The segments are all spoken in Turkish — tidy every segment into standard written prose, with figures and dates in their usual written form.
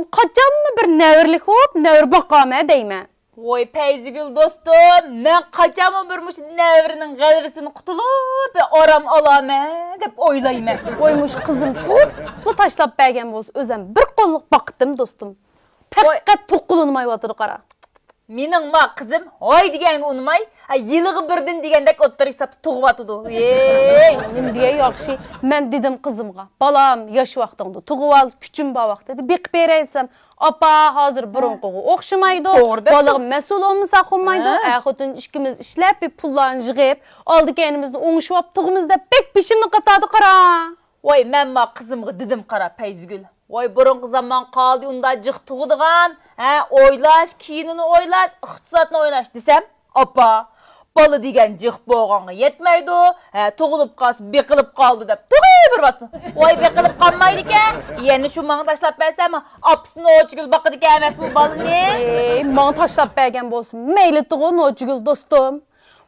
Kaçanmı bir nevrlik hop, nevr bakame deyme. Voy Peyzigül dostum, men kaçamı birmuş nevrinin galirisini kutulup oram alame dep oylayme. Oymuş kızım toplu taşlap bergen boz özem bir kolluk baktım dostum. Pekkat tokulunmay vadır qara. Mening ma kızım oy degen unmay, yılığı birdin degendek ottur hesapta tuğup atıdı. Ey! Nim diye yaxşı, men dedim kızımga, balam yaş vaqtыңda tuğup al, küçüm ba vaqt dedi. Bek bereysem, apa hazır burunquğu oxşamaydı. Balığım mesul olmasa xunmaydı. Xotun işkimiz işlep bir pullarını jığıp, aldı kendimizni oňuşup tuğumuzda bek pişimni qatadı qara. Oy men ma kızımga dedim qara Peyzigül. Oy burunqı zaman qaldı unda jıq tuğuduğan, oylaş, kiyinini oylaş, iqtisatını oylaş desem, apa balı degen jıq boğanğa yetmeydi, tuğulup qalsın, beqilip qaldı dep, tuğuy bir batı. Oy beqilip qalmaydı ke, yeni şu mağı taşlap bersem, apsını oçgül bakıdı ke emes bu balı ne? Mağı taşlap bergen bolsun, meyli tuğun oçgül dostum.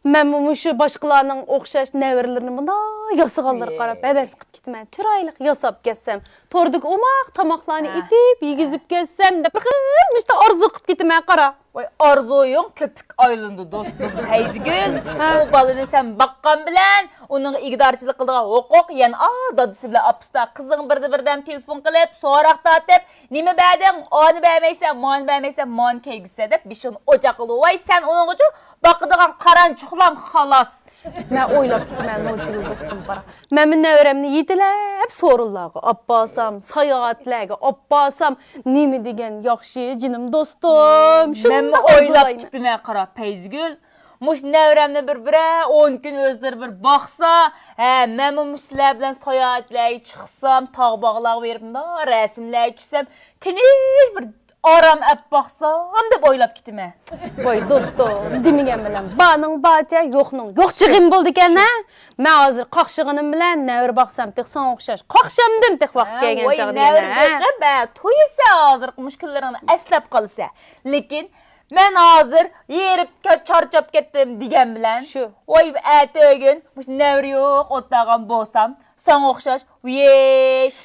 Men muşu başqalarının oxşaş nevrlerini buna yasıqalır qara, bebes qıp gitmən, türaylık yasap getsem, torduk omaq tamaklarını itip, yigizip gelsem de bir qılmışda arzu qıp gitmən qara. Oy arzuyun köpük aylındı dostum Peyzigül. O balını sen bakkan bilen, onun igdarçılık kıldığa hukuk, yani dadısı bile apısta kızın birden telefon kılıp, soğurak dağıtıp, nime bədin, onu bəymeysen, mani bəymeysen, mani keygüse de bir şeyin ocaklı. Vay sen onun ucu bakıdığın karançuklan halas. Mən oylap gitmən noçulu dostum qara. Məmin nəvrəmni yediləb sorurlar. Abbasam, sayahatləgi, abbasam, nimi degen yaxşı cinim dostum. Mən oylap gitmə qara Peyzigül. Muş nevremle bir 10 gün özleri bir baksa, mən sizler bilen sayahatləgi çıxsam, tağ bağlar verip da, resimler çüsem, teniz bir aram əp baxsam da boylap gitmə. Vay dostum, demigen bilen bağının bağca, yoxunun yox çıxım buldu gene. Mən hazır qaqşığının bilen nəvr baxsam, tek sana oxşaş, qaqşamdım tek vaxt gelgen çağı diyene. Nəvr baxsam, toyisa hazır müşküllerini əsləb qalsa. Lekin, mən hazır yerip çarçap ketdim degen bilen. Şu. Oy ertesi gün, nəvr yox, otlağan bolsam. Sana oxşaş,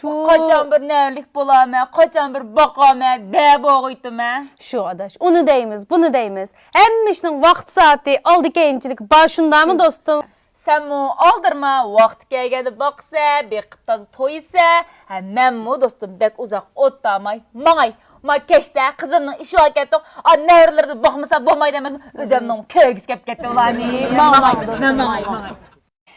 qaçan bir nəvlik bulamə, qaçan bir bakamə, dəb oğuytumə. Şu adaş, onu deyimiz, bunu deyimiz. Hemmişnin vaxt saati, aldı gençilik başında mı dostum? Sen mu aldırma, vaxt gəlgədi baxsa, bir qıptazı toysa, mən mu dostum bək uzaq otlamay, mağay. Ma keşte kızımın işi var kettik, nəvərlərdə baxmasa, bomay deməsin, özümün köygüz kep getdi ulan. Mağay dostum, mağay.